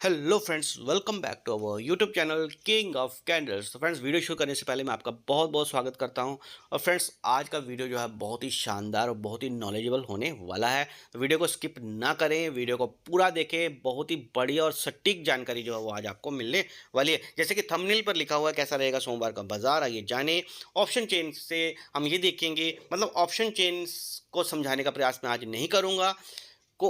Hello friends, welcome back to our YouTube channel king of candles. तो friends, video शुरू करने से पहले मैं आपका बहुत बहुत स्वागत करता हूं। और फ्रेंड्स, आज का वीडियो जो है बहुत ही शानदार और बहुत ही नॉलेजेबल होने वाला है। तो वीडियो को स्किप ना करें, वीडियो को पूरा देखें। बहुत ही बढ़िया और सटीक जानकारी जो है वो आज आपको मिलने वाली है। जैसे कि थंबनेल पर लिखा हुआ है, कैसा रहेगा सोमवार का बाजार, आइए जाने। ऑप्शन चेन से हम ये देखेंगे, मतलब ऑप्शन चेन को समझाने का प्रयास मैं आज नहीं करूँगा।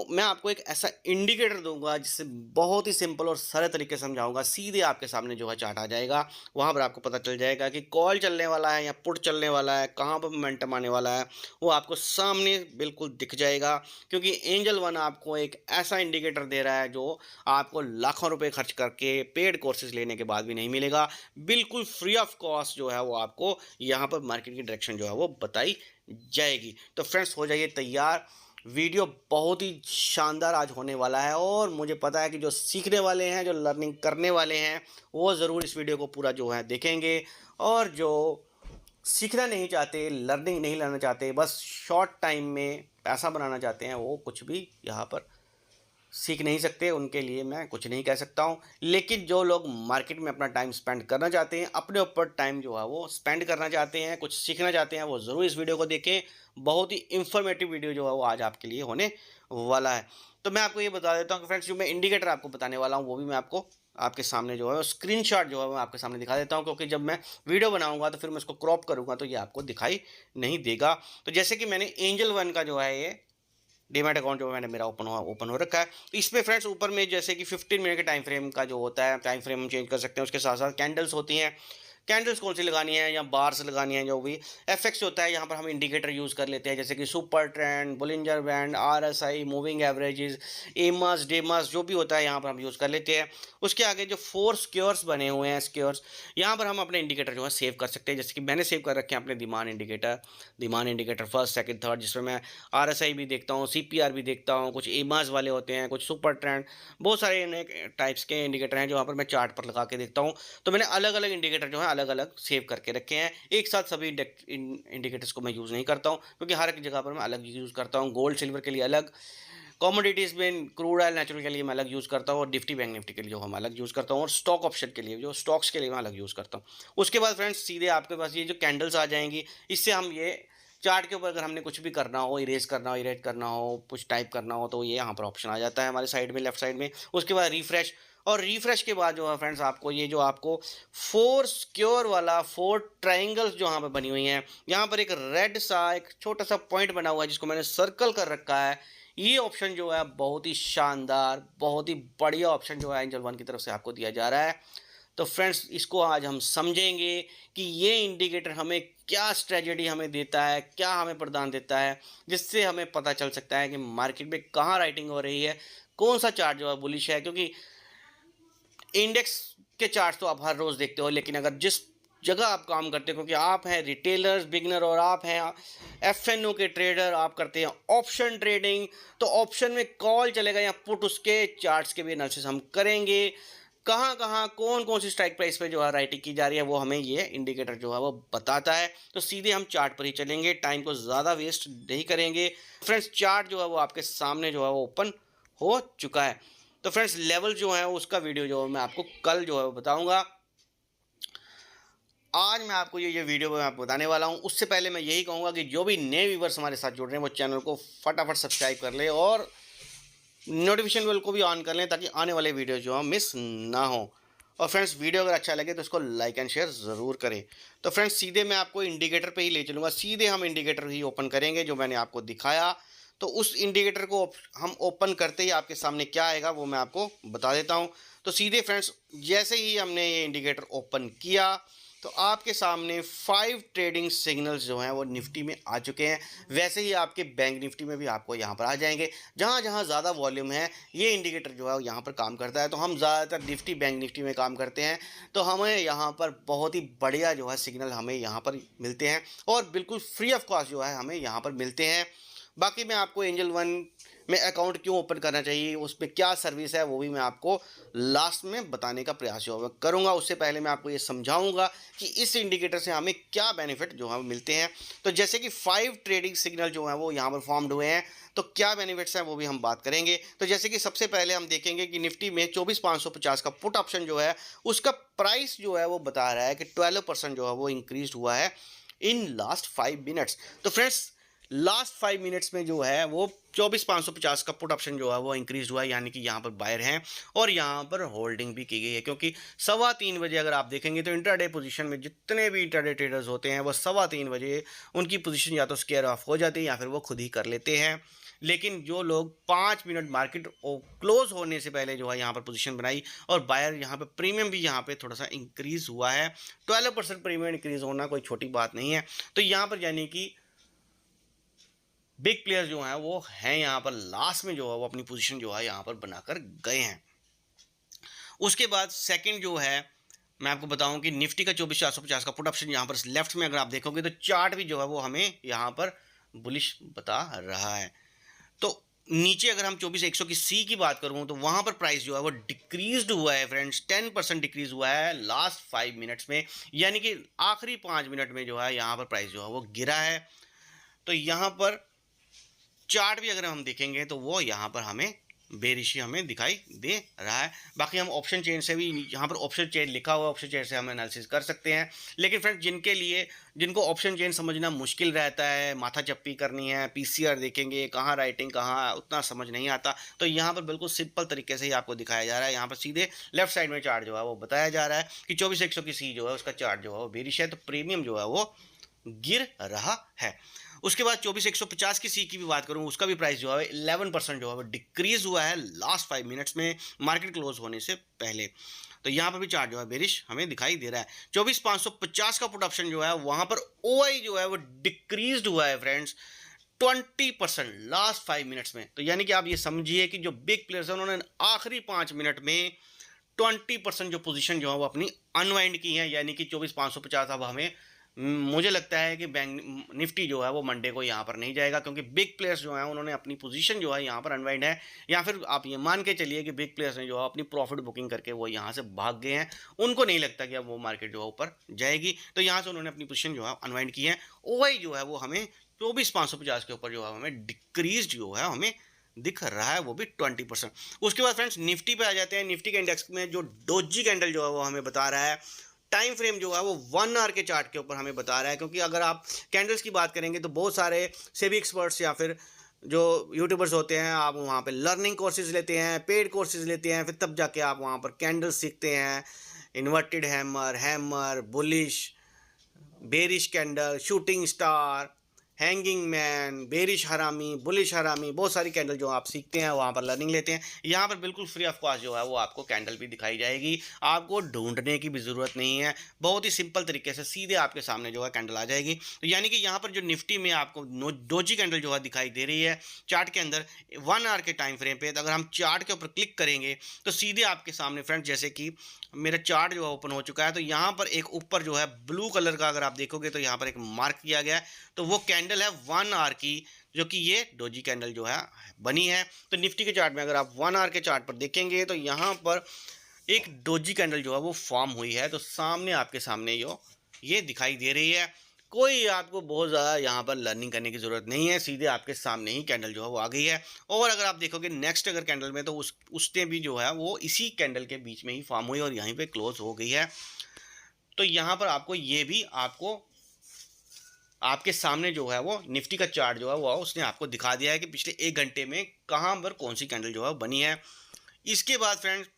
मैं आपको एक ऐसा इंडिकेटर दूंगा जिससे बहुत ही सिंपल और सरल तरीके से समझाऊंगा। सीधे आपके सामने जो है चार्ट आ जाएगा, वहां पर आपको पता चल जाएगा कि कॉल चलने वाला है या पुट चलने वाला है, कहां पर मोमेंटम आने वाला है, वो आपको सामने बिल्कुल दिख जाएगा। क्योंकि एंजल वन आपको एक ऐसा इंडिकेटर दे रहा है जो आपको लाखों रुपए खर्च करके पेड कोर्सेज लेने के बाद भी नहीं मिलेगा। बिल्कुल फ्री ऑफ कॉस्ट जो है वो आपको यहाँ पर मार्केट की डायरेक्शन जो है वो बताई जाएगी। तो फ्रेंड्स, हो जाइए तैयार। वीडियो बहुत ही शानदार आज होने वाला है और मुझे पता है कि जो सीखने वाले हैं, जो लर्निंग करने वाले हैं, वो ज़रूर इस वीडियो को पूरा जो है देखेंगे। और जो सीखना नहीं चाहते, लर्निंग नहीं लेना चाहते, बस शॉर्ट टाइम में पैसा बनाना चाहते हैं, वो कुछ भी यहाँ पर सीख नहीं सकते। उनके लिए मैं कुछ नहीं कह सकता हूँ। लेकिन जो लोग मार्केट में अपना टाइम स्पेंड करना चाहते हैं, अपने ऊपर टाइम जो है वो स्पेंड करना चाहते हैं, कुछ सीखना चाहते हैं, वो ज़रूर इस वीडियो को देखें। बहुत ही इंफॉर्मेटिव वीडियो जो है वो आज आपके लिए होने वाला है। तो मैं आपको ये बता देता हूँ कि फ्रेंड्स, जो मैं इंडिकेटर आपको बताने वाला हूँ वो भी मैं आपको आपके सामने जो है स्क्रीनशॉट जो है मैं आपके सामने दिखा देता हूँ। क्योंकि जब मैं वीडियो बनाऊंगा तो फिर मैं इसको क्रॉप करूंगा तो ये आपको दिखाई नहीं देगा। तो जैसे कि मैंने एंजल वन का जो है ये डीमैट अकाउंट जो मैंने मेरा ओपन हो रखा है। तो इसमें फ्रेंड्स ऊपर में जैसे कि 15 मिनट के टाइम फ्रेम का जो होता है, टाइम फ्रेम हम चेंज कर सकते हैं। उसके साथ साथ कैंडल्स होती हैं। कैंडल्स कौन सी लगानी है या बार्स लगानी है, जो भी एफएक्स होता है, यहाँ पर हम इंडिकेटर यूज़ कर लेते हैं। जैसे कि super trend, Bollinger band, RSI, moving averages, EMAs, DEMAs, जो भी होता है यहाँ पर हम यूज़ कर लेते हैं। उसके आगे जो 4 स्क्योर्स बने हुए हैं, स्क्योर्स, यहाँ पर हम अपने इंडिकेटर जो है सेव कर सकते हैं। जैसे कि मैंने सेव कर रखे हैं अपने demand indicator first, second, third, जिसमें मैं आरएसआई भी देखता हूँ, सीपीआर भी देखता हूँ, कुछ एमास वाले होते हैं, कुछ सुपर ट्रेंड, बहुत सारे नए टाइप्स के इंडिकेटर हैं जो वहाँ पर मैं चार्ट पर लगा के देखता हूँ। तो मैंने अलग अलग इंडिकेटर जो है अलग अलग सेव करके रखे हैं। एक साथ सभी इंडिकेटर्स को मैं यूज़ नहीं करता हूँ, क्योंकि हर एक जगह पर मैं अलग यूज़ करता हूँ। गोल्ड सिल्वर के लिए अलग, कमोडिटीज़ में क्रूड ऑयल नेचुरल के लिए मैं अलग यूज़ करता हूँ, और निफ्टी बैंक निफ्टी के लिए जो हम अलग यूज़ करता हूँ, और स्टॉक ऑप्शन के लिए, जो स्टॉक्स के लिए मैं अलग यूज़ करता हूँ। उसके बाद फ्रेंड्स, सीधे आपके पास ये जो कैंडल्स आ जाएंगी, इससे हम ये चार्ट के ऊपर अगर हमने कुछ भी करना हो, इरेज करना हो, कुछ टाइप करना हो, तो ये यहाँ पर ऑप्शन आ जाता है हमारे साइड में, लेफ्ट साइड में। उसके बाद रिफ्रेश, और रिफ्रेश के बाद जो है फ्रेंड्स, आपको ये जो आपको 4 स्क्योर वाला 4 ट्राइंगल्स जो यहाँ पर बनी हुई हैं, यहाँ पर एक रेड सा एक छोटा सा पॉइंट बना हुआ है जिसको मैंने सर्कल कर रखा है। ये ऑप्शन जो है बहुत ही शानदार, बहुत ही बढ़िया ऑप्शन जो है एंजल वन की तरफ से आपको दिया जा रहा है। तो फ्रेंड्स, इसको आज हम समझेंगे कि ये इंडिकेटर हमें क्या स्ट्रेटजी हमें देता है, क्या हमें प्रदान देता है, जिससे हमें पता चल सकता है कि मार्केट में कहाँ राइटिंग हो रही है, कौन सा चार्ट जो है बुलिश है। क्योंकि इंडेक्स के चार्ट तो आप हर रोज़ देखते हो, लेकिन अगर जिस जगह आप काम करते हो, क्योंकि आप हैं रिटेलर्स बिगनर और आप हैं एफएनओ के ट्रेडर, आप करते हैं ऑप्शन ट्रेडिंग, तो ऑप्शन में कॉल चलेगा या पुट, उसके चार्ट्स के भी एनालिसिस हम करेंगे। कहाँ कहाँ कौन कौन सी स्ट्राइक प्राइस पे जो है राइटिंग की जा रही है, वो हमें ये इंडिकेटर जो है वो बताता है। तो सीधे हम चार्ट पर ही चलेंगे, टाइम को ज़्यादा वेस्ट नहीं करेंगे। फ्रेंड्स, चार्ट जो है वो आपके सामने जो है वो ओपन हो चुका है। तो फ्रेंड्स, लेवल जो है उसका वीडियो जो है मैं आपको कल जो है वो बताऊंगा। आज मैं आपको ये वीडियो में आपको बताने वाला हूँ। उससे पहले मैं यही कहूँगा कि जो भी नए व्यूवर्स हमारे साथ जुड़ रहे हैं, वो चैनल को फटाफट सब्सक्राइब कर ले और नोटिफिकेशन बेल को भी ऑन कर लें, ताकि आने वाले वीडियो जो है मिस ना हो। और फ्रेंड्स, वीडियो अगर अच्छा लगे तो इसको लाइक एंड शेयर ज़रूर करें। तो फ्रेंड्स, सीधे मैं आपको इंडिकेटर पे ही ले चलूँगा। सीधे हम इंडिकेटर ही ओपन करेंगे जो मैंने आपको दिखाया। तो उस इंडिकेटर को हम ओपन करते ही आपके सामने क्या आएगा वो मैं आपको बता देता हूँ। तो सीधे फ्रेंड्स, जैसे ही हमने ये इंडिकेटर ओपन किया, तो आपके सामने 5 ट्रेडिंग सिग्नल्स जो हैं वो निफ्टी में आ चुके हैं। वैसे ही आपके बैंक निफ्टी में भी आपको यहाँ पर आ जाएंगे। जहाँ जहाँ ज़्यादा वॉल्यूम है, ये इंडिकेटर जो है यहाँ पर काम करता है। तो हम ज़्यादातर निफ्टी बैंक निफ्टी में काम करते हैं, तो हमें यहाँ पर बहुत ही बढ़िया जो है सिग्नल हमें यहाँ पर मिलते हैं, और बिल्कुल फ्री ऑफ कॉस्ट जो है हमें यहाँ पर मिलते हैं। बाकी मैं आपको एंजल वन में अकाउंट क्यों ओपन करना चाहिए, उस पर क्या सर्विस है, वो भी मैं आपको लास्ट में बताने का प्रयास जो है करूँगा। उससे पहले मैं आपको ये समझाऊंगा कि इस इंडिकेटर से हमें क्या बेनिफिट जो है मिलते हैं। तो जैसे कि 5 ट्रेडिंग सिग्नल जो है वो यहाँ पर फॉर्म्ड हुए हैं, तो क्या बेनिफिट्स हैं वो भी हम बात करेंगे। तो जैसे कि सबसे पहले हम देखेंगे कि निफ्टी में 24,550 का पुट ऑप्शन जो है उसका प्राइस जो है वो बता रहा है कि 12% जो है वो इंक्रीज हुआ है इन लास्ट 5 मिनट्स। तो फ्रेंड्स लास्ट 5 मिनट्स में जो है वो 24,550 का पुट ऑप्शन जो है वो इंक्रीज हुआ है, यानी कि यहाँ पर बायर हैं और यहाँ पर होल्डिंग भी की गई है, क्योंकि 3:15 बजे अगर आप देखेंगे तो इंट्राडे पोजीशन में जितने भी इंट्राडे ट्रेडर्स होते हैं वो 3:15 बजे उनकी पोजीशन या तो स्केयर ऑफ हो जाती है या फिर वो खुद ही कर लेते हैं। लेकिन जो लोग 5 मिनट मार्केट क्लोज होने से पहले जो है यहाँ पर पोजीशन बनाई और बायर यहाँ पे प्रीमियम भी यहाँ पे थोड़ा सा इंक्रीज हुआ है। 12% प्रीमियम इंक्रीज होना कोई छोटी बात नहीं है। तो यहाँ पर यानी कि बिग प्लेयर्स जो हैं वो हैं यहाँ पर लास्ट में जो है वो अपनी पोजीशन जो है यहाँ पर बनाकर गए हैं। उसके बाद सेकंड जो है मैं आपको बताऊं कि निफ्टी का 24,450 का पुट ऑप्शन यहाँ पर लेफ्ट में अगर आप देखोगे तो चार्ट भी जो है वो हमें यहाँ पर बुलिश बता रहा है। तो नीचे अगर हम 24,100 की सी की बात करूं तो वहां पर प्राइस जो है वो डिक्रीज्ड हुआ है फ्रेंड्स, 10% डिक्रीज हुआ है लास्ट 5 मिनट्स में, यानी कि आखिरी 5 मिनट में जो है यहाँ पर प्राइस जो है वो गिरा है। तो यहाँ पर चार्ट भी अगर हम देखेंगे तो वो यहाँ पर हमें बेरिश हमें दिखाई दे रहा है। बाकी हम ऑप्शन चेन से भी, यहाँ पर ऑप्शन चेन लिखा हुआ है, ऑप्शन चेन से हम एनालिसिस कर सकते हैं। लेकिन फ्रेंड्स जिनको ऑप्शन चेन समझना मुश्किल रहता है, माथा चप्पी करनी है, पीसीआर देखेंगे कहाँ राइटिंग कहाँ, उतना समझ नहीं आता, तो यहाँ पर बिल्कुल सिंपल तरीके से ही आपको दिखाया जा रहा है। यहाँ पर सीधे लेफ्ट साइड में चार्ट जो है वो बताया जा रहा है कि 24,100 की सी जो है उसका चार्ट जो है वो बेरिश है, तो प्रीमियम जो है वो गिर रहा है। उसके बाद 24,150 की सी की भी बात करूं, उसका भी प्राइस जो है 11% जो है वो डिक्रीज हुआ है लास्ट 5 मिनट्स में मार्केट क्लोज होने से पहले। तो यहाँ पर भी चार्ट जो है बेरिश हमें दिखाई दे रहा है। 24,550 का पुट ऑप्शन जो है वहां पर ओआई जो है वो डिक्रीज हुआ है फ्रेंड्स 20% लास्ट 5 मिनट्स में। तो यानी कि आप ये समझिए कि जो बिग प्लेयर्स हैं उन्होंने आखिरी 5 मिनट में 20% जो पोजीशन जो है वो अपनी अनवाइंड की है, यानी कि 24,550 अब हमें मुझे लगता है कि बैंक निफ्टी जो है वो मंडे को यहाँ पर नहीं जाएगा, क्योंकि बिग प्लेयर्स जो हैं उन्होंने अपनी पोजीशन जो है यहाँ पर अनवाइंड है, या फिर आप ये मान के चलिए कि बिग प्लेयर्स ने जो है अपनी प्रॉफिट बुकिंग करके वो यहाँ से भाग गए हैं, उनको नहीं लगता कि अब वो मार्केट जो है ऊपर जाएगी, तो यहाँ से उन्होंने अपनी पोजीशन जो है अनवाइंड की है। ओआई जो है वो हमें 24,550 के ऊपर जो है हमें डिक्रीज जो है हमें दिख रहा है, वो भी 20%। उसके बाद फ्रेंड्स निफ्टी पे आ जाते हैं। निफ्टी के इंडेक्स में जो डोजी कैंडल जो है वो हमें बता रहा है, टाइम फ्रेम जो है वो 1 आवर के चार्ट के ऊपर हमें बता रहा है, क्योंकि अगर आप कैंडल्स की बात करेंगे तो बहुत सारे सेबी एक्सपर्ट्स या फिर जो यूट्यूबर्स होते हैं, आप वहाँ पे लर्निंग कोर्सेज लेते हैं, पेड कोर्सेज लेते हैं, फिर तब जाके आप वहाँ पर कैंडल्स सीखते हैं। Inverted hammer, bullish, bearish candle, shooting star, hanging man, bearish हरामी, बुलिश हरामी, बहुत सारी कैंडल जो आप सीखते हैं वहाँ पर लर्निंग लेते हैं। यहाँ पर बिल्कुल फ्री ऑफ कॉस्ट जो है वो आपको कैंडल भी दिखाई जाएगी, आपको ढूंढने की भी ज़रूरत नहीं है, बहुत ही सिंपल तरीके से सीधे आपके सामने जो है कैंडल आ जाएगी। तो यानी कि यहाँ पर जो निफ्टी में आपको डोजी कैंडल जो है दिखाई दे रही है चार्ट के अंदर 1 आवर के टाइम फ्रेम पे, तो अगर हम चार्ट के ऊपर क्लिक करेंगे तो सीधे आपके सामने फ्रेंड्स, जैसे कि मेरा चार्ट जो है ओपन हो चुका है, तो यहाँ पर एक ऊपर जो है ब्लू कलर का अगर आप देखोगे तो यहाँ पर एक मार्क किया गया है, तो वो कैंडल है 1 आवर की, जो कि ये डोजी कैंडल जो है बनी है। तो निफ्टी के चार्ट में अगर आप 1 आवर के चार्ट पर देखेंगे तो यहाँ पर एक डोजी कैंडल जो है वो फॉर्म हुई है, तो सामने आपके सामने ये दिखाई दे रही है। कोई आपको बहुत ज़्यादा यहाँ पर लर्निंग करने की ज़रूरत नहीं है, सीधे आपके सामने ही कैंडल जो है वो आ गई है। और अगर आप देखोगे नेक्स्ट अगर कैंडल में, तो उसने भी जो है वो इसी कैंडल के बीच में ही फॉर्म हुई और यहीं पे क्लोज हो गई है। तो यहाँ पर आपको ये भी आपके सामने जो है वो निफ्टी का चार्ट जो है वो उसने आपको दिखा दिया है कि पिछले 1 घंटे में कहाँ पर कौन सी कैंडल जो है बनी है। इसके बाद फ्रेंड्स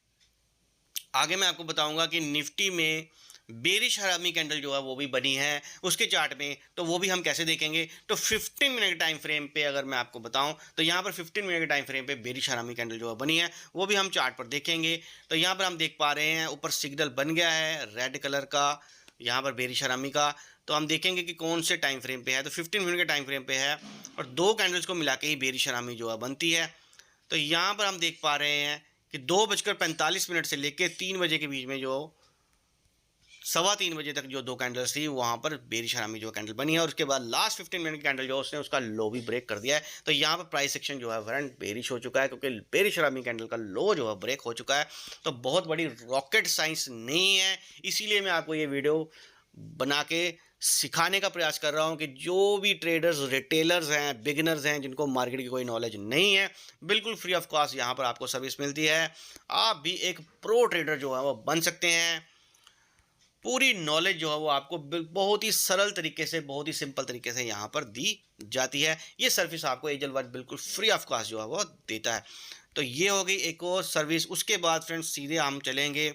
आगे मैं आपको बताऊंगा कि निफ्टी में बेरिश हरामी कैंडल जो है वो भी बनी है उसके चार्ट में, तो वो भी हम कैसे देखेंगे। तो 15 मिनट टाइम फ्रेम पे अगर मैं आपको बताऊं तो यहाँ पर 15 मिनट के टाइम फ्रेम पे बेरिश हरामी कैंडल जो है बनी है, वो भी हम चार्ट पर देखेंगे। तो यहाँ पर हम देख पा रहे हैं ऊपर सिग्नल बन गया है रेड कलर का यहाँ पर बेरिश हरामी का। तो हम देखेंगे कि कौन से टाइम फ्रेम पे है, तो 15 मिनट के टाइम फ्रेम पे है और 2 कैंडल्स को मिला के ही बेरिश हरामी जो है बनती है। तो यहाँ पर हम देख पा रहे हैं कि 2:45 से लेकर 3 बजे के बीच में जो 3:15 बजे तक जो 2 कैंडल्स थी वहाँ पर बेरिश हरामी जो कैंडल बनी है, और उसके बाद लास्ट 15 मिनट की कैंडल जो उसने उसका लो भी ब्रेक कर दिया है। तो यहाँ पर प्राइस सेक्शन जो है फ्रेंड बेरिश हो चुका है, क्योंकि बेरिश हरामी कैंडल का लो जो है ब्रेक हो चुका है। तो बहुत बड़ी रॉकेट साइंस नहीं है, इसीलिए मैं आपको ये वीडियो बना के सिखाने का प्रयास कर रहा हूं कि जो भी ट्रेडर्स, रिटेलर्स हैं, बिगिनर्स हैं, जिनको मार्केट की कोई नॉलेज नहीं है, बिल्कुल फ्री ऑफ कॉस्ट यहाँ पर आपको सर्विस मिलती है। आप भी एक प्रो ट्रेडर जो है वो बन सकते हैं। पूरी नॉलेज जो है वो आपको बहुत ही सरल तरीके से, बहुत ही सिंपल तरीके से यहाँ पर दी जाती है। ये सर्विस आपको एंजल वन बिल्कुल फ्री ऑफ कॉस्ट जो है वो देता है। तो ये हो गई एक और सर्विस। उसके बाद फ्रेंड्स सीधे हम चलेंगे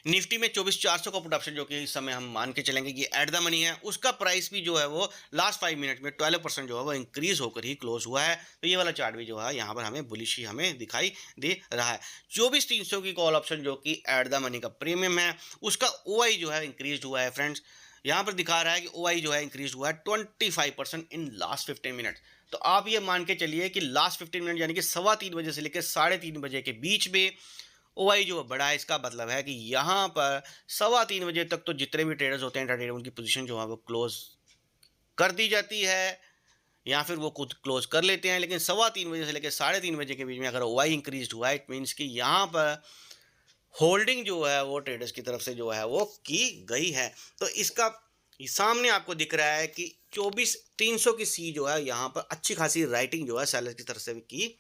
निफ्टी में 24,400 का पुट ऑप्शन, जो कि इस समय हम मान के चलेंगे कि एट द मनी है। उसका प्राइस भी जो है वो लास्ट 5 मिनट में 12% जो है वो इंक्रीज होकर ही क्लोज हुआ है। तो ये वाला चार्ट भी जो है यहाँ पर हमें बुलिश ही हमें दिखाई दे रहा है। 24,300 की कॉल ऑप्शन जो कि एट द मनी का प्रीमियम है, उसका ओआई जो है इंक्रीज हुआ है फ्रेंड्स। यहाँ पर दिखा रहा है कि ओआई जो है इंक्रीज हुआ है 25% इन लास्ट 15 मिनट। तो आप ये मान के चलिए कि लास्ट 15 मिनट यानी कि 3:15 बजे से लेकर 3:30 बजे के बीच में ओआई जो बढ़ा है। इसका मतलब है कि यहाँ पर 3:15 बजे तक तो जितने भी ट्रेडर्स होते हैं, इंट्राडे, उनकी पोजीशन जो है वो क्लोज कर दी जाती है, या फिर वो खुद क्लोज कर लेते हैं। लेकिन 3:15 बजे से लेकर 3:30 बजे के बीच में अगर ओआई इंक्रीज हुआ है, इट मीन्स कि यहाँ पर होल्डिंग जो है वो ट्रेडर्स की तरफ से जो है वो की गई है। तो इसका सामने आपको दिख रहा है कि 24,300 की सी जो है यहाँ पर अच्छी खासी राइटिंग जो है सेलर की तरफ से भी की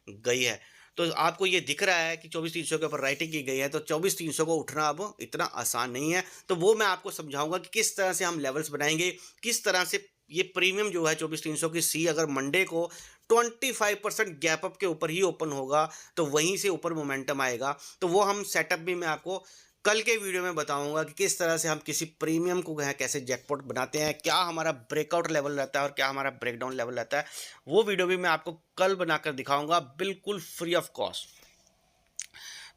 गई है। तो आपको ये दिख रहा है कि 24,300 के ऊपर राइटिंग की गई है। तो 24,300 को उठना अब इतना आसान नहीं है। तो वो मैं आपको समझाऊंगा कि किस तरह से हम लेवल्स बनाएंगे, किस तरह से ये प्रीमियम जो है 24,300 की सी अगर मंडे को 25% गैप अप के ऊपर ही ओपन होगा तो वहीं से ऊपर मोमेंटम आएगा। तो वो हम सेटअप भी मैं आपको कल के वीडियो में बताऊंगा कि किस तरह से हम किसी प्रीमियम को कैसे जैकपॉट बनाते हैं, क्या हमारा ब्रेकआउट लेवल रहता है और क्या हमारा ब्रेकडाउन लेवल रहता है। वो वीडियो भी मैं आपको कल बनाकर दिखाऊंगा बिल्कुल फ्री ऑफ कॉस्ट।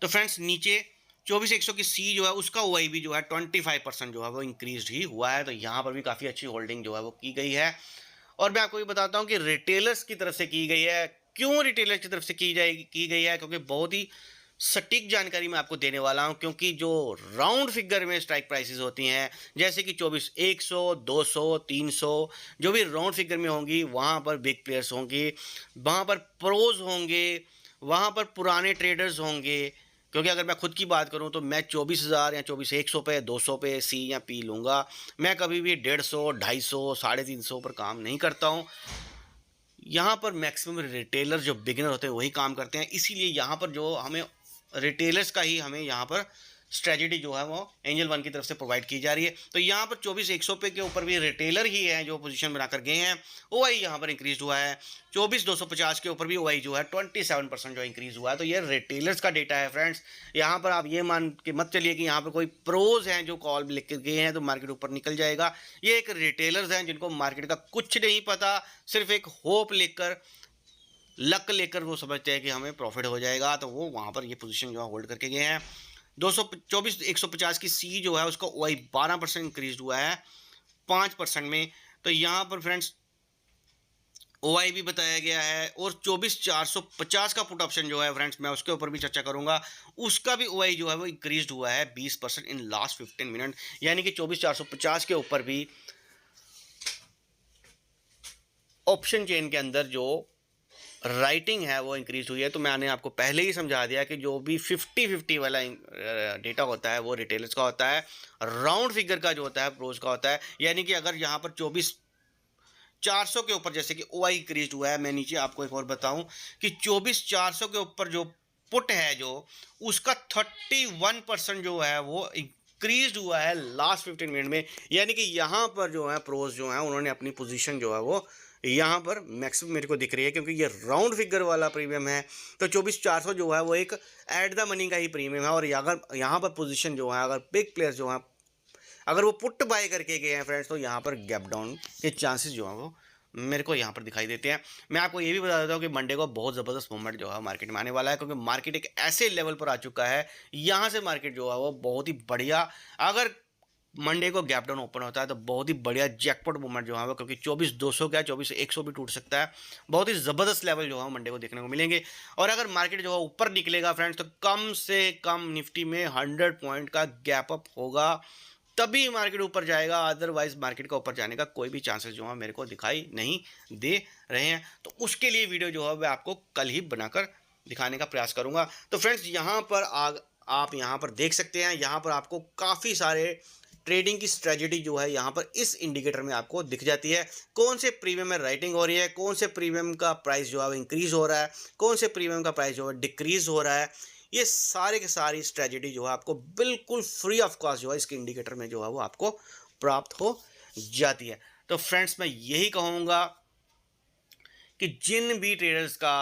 तो फ्रेंड्स नीचे 24,100 की सी जो है उसका ओआई भी जो है 25% जो है वो इंक्रीज ही हुआ है। तो यहाँ पर भी काफ़ी अच्छी होल्डिंग जो है वो की गई है। और मैं आपको ये बताता हूँ कि रिटेलर्स की तरफ से की गई है। क्यों रिटेलर्स की तरफ से की गई है? क्योंकि बहुत ही सटीक जानकारी मैं आपको देने वाला हूं। क्योंकि जो राउंड फिगर में स्ट्राइक प्राइसेस होती हैं, जैसे कि 24,100, 200, 300, जो भी राउंड फिगर में होंगी वहां पर बिग प्लेयर्स होंगे, वहां पर प्रोज होंगे, वहां पर पुराने ट्रेडर्स होंगे। क्योंकि अगर मैं खुद की बात करूं तो मैं 24,000 या 24,100 पे, 200 पे सी या पी लूंगा। मैं कभी भी 150, 250, 350 पर काम नहीं करता हूं। यहाँ पर मैक्सिमम रिटेलर जो बिगिनर होते हैं वही काम करते हैं। इसीलिए यहाँ पर जो हमें रिटेलर्स का ही हमें यहाँ पर स्ट्रेटजी जो है वो एंजल वन की तरफ से प्रोवाइड की जा रही है। तो यहाँ पर 24,100 पे के ऊपर भी रिटेलर ही हैं जो पोजीशन बनाकर गए हैं। ओआई यहाँ पर इंक्रीज हुआ है। 24,250 के ऊपर भी ओआई जो है 27% जो इंक्रीज हुआ है। तो ये रिटेलर्स का डेटा है फ्रेंड्स। यहाँ पर आप ये मान के मत चलिए कि यहाँ पर कोई प्रोज हैं जो कॉल लिख के गए हैं तो मार्केट ऊपर निकल जाएगा। ये एक रिटेलर्स हैं जिनको मार्केट का कुछ नहीं पता, सिर्फ एक होप लेकर, लक लेकर वो समझते हैं कि हमें प्रॉफिट हो जाएगा। तो वो वहाँ पर ये पोजीशन जो है होल्ड करके गए हैं। 150 की सी जो है उसका ओआई 12% इंक्रीज हुआ है 5% में। तो यहाँ पर फ्रेंड्स ओआई भी बताया गया है। और 24,450 का पुट ऑप्शन जो है फ्रेंड्स, मैं उसके ऊपर भी चर्चा करूंगा। उसका भी ओआई जो है वो इंक्रीज हुआ है 20% इन लास्ट 15 मिनट। यानी कि 24,450 के ऊपर भी ऑप्शन चेन के अंदर जो राइटिंग है वो इंक्रीज हुई है। तो मैंने आपको पहले ही समझा दिया कि जो भी 50-50 वाला डेटा होता है वो रिटेलर्स का होता है, राउंड फिगर का जो होता है प्रोज का होता है। यानी कि अगर यहाँ पर 24,400 के ऊपर जैसे कि ओआई इंक्रीज हुआ है, मैं नीचे आपको एक और बताऊं कि 24,400 के ऊपर जो पुट है जो उसका 31% जो है वो इंक्रीज हुआ है लास्ट 15 मिनट में। यानी कि यहाँ पर जो है प्रोज जो है उन्होंने अपनी पोजीशन जो है वो यहाँ पर मैक्सिमम मेरे को दिख रही है। क्योंकि ये राउंड फिगर वाला प्रीमियम है। तो 24,400 जो है वो एक एट द मनी का ही प्रीमियम है। और अगर यहाँ पर पोजीशन जो है, अगर बिग प्लेयर्स जो हैं अगर वो पुट बाय करके गए हैं फ्रेंड्स, तो यहाँ पर गैप डाउन के चांसेस जो हैं वो मेरे को यहाँ पर दिखाई देते हैं। मैं आपको ये भी बता देता हूँ कि मंडे को बहुत ज़बरदस्त मूवमेंट जो है मार्केट में आने वाला है। क्योंकि मार्केट एक ऐसे लेवल पर आ चुका है, यहाँ से मार्केट जो है वो बहुत ही बढ़िया, अगर मंडे को गैप डाउन ओपन होता है तो बहुत ही बढ़िया जैकपॉट मूवमेंट जो है वो, क्योंकि 24,200 क्या 24,100 भी टूट सकता है। बहुत ही ज़बरदस्त लेवल जो है मंडे को देखने को मिलेंगे। और अगर मार्केट जो है ऊपर निकलेगा फ्रेंड्स तो कम से कम निफ्टी में 100 पॉइंट का गैप अप होगा, तभी मार्केट ऊपर जाएगा। अदरवाइज मार्केट का ऊपर जाने का कोई भी चांसेस जो है मेरे को दिखाई नहीं दे रहे हैं। तो उसके लिए वीडियो जो है मैं आपको कल ही बनाकर दिखाने का प्रयास करूंगा। तो फ्रेंड्स यहाँ पर आप यहाँ पर देख सकते हैं, यहाँ पर आपको काफ़ी सारे ट्रेडिंग की स्ट्रेटजी जो है यहाँ पर इस इंडिकेटर में आपको दिख जाती है। कौन से प्रीमियम में राइटिंग हो रही है, कौन से प्रीमियम का प्राइस जो है इंक्रीज हो रहा है, कौन से प्रीमियम का प्राइस जो है डिक्रीज हो रहा है। ये सारे की सारी स्ट्रेटजी जो है आपको बिल्कुल फ्री ऑफ कॉस्ट जो है इसके इंडिकेटर में जो है वो आपको प्राप्त हो जाती है। तो फ्रेंड्स मैं यही कहूँगा कि जिन भी ट्रेडर्स का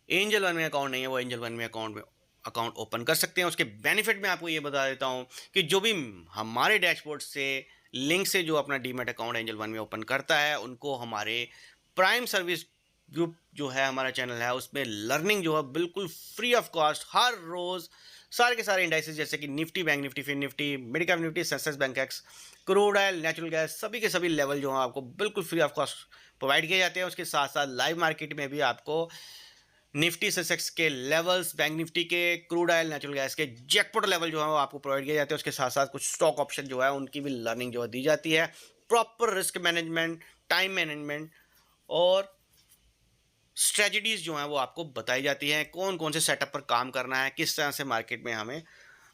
एंजल वन में अकाउंट नहीं है वो एंजल वन में अकाउंट ओपन कर सकते हैं। उसके बेनिफिट में आपको ये बता देता हूँ कि जो भी हमारे डैशबोर्ड से लिंक से जो अपना डीमैट अकाउंट एंजल वन में ओपन करता है उनको हमारे प्राइम सर्विस ग्रुप जो है हमारा चैनल है उसमें लर्निंग जो है बिल्कुल फ्री ऑफ कॉस्ट हर रोज़ सारे के सारे इंडाइसेस जैसे कि Nifty, bank Nifty, fin Nifty, mid cap Nifty, Sensex, Bankex, crude oil, natural gas, सभी के सभी लेवल जो है आपको बिल्कुल फ्री ऑफ कॉस्ट प्रोवाइड किए जाते हैं। उसके साथ साथ लाइव मार्केट में भी आपको निफ्टी सेंसेक्स के लेवल्स, बैंक निफ्टी के, क्रूड ऑयल, नेचुरल गैस के जैकपॉट लेवल जो है वो आपको प्रोवाइड किए जाते हैं। उसके साथ साथ कुछ स्टॉक ऑप्शन जो है उनकी भी लर्निंग जो है दी जाती है। Proper risk management, time management और स्ट्रेटजीज जो हैं वो आपको बताई जाती हैं। कौन कौन से सेटअप पर काम करना है, किस तरह से मार्केट में हमें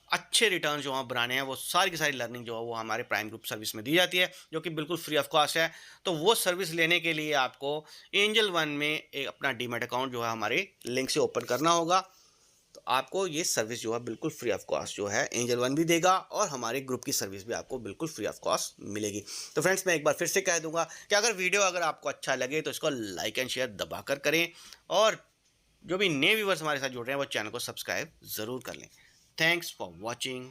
अच्छे रिटर्न जो हैं बनाने हैं, वो सारी की सारी लर्निंग जो है वो हमारे प्राइम ग्रुप सर्विस में दी जाती है जो कि बिल्कुल फ्री ऑफ कॉस्ट है। तो वो सर्विस लेने के लिए आपको एंजल वन में एक अपना डीमैट अकाउंट जो है हमारे लिंक से ओपन करना होगा। तो आपको ये सर्विस जो है बिल्कुल फ्री ऑफ कॉस्ट जो है एंजल वन भी देगा और हमारे ग्रुप की सर्विस भी आपको बिल्कुल फ्री ऑफ कॉस्ट मिलेगी। तो फ्रेंड्स मैं एक बार फिर से कह दूंगा कि अगर आपको अच्छा लगे तो इसको लाइक एंड शेयर दबाकर करें और जो भी नए व्यूवर्स हमारे साथ जुड़ रहे हैं वो चैनल को सब्सक्राइब ज़रूर कर लें। Thanks for watching.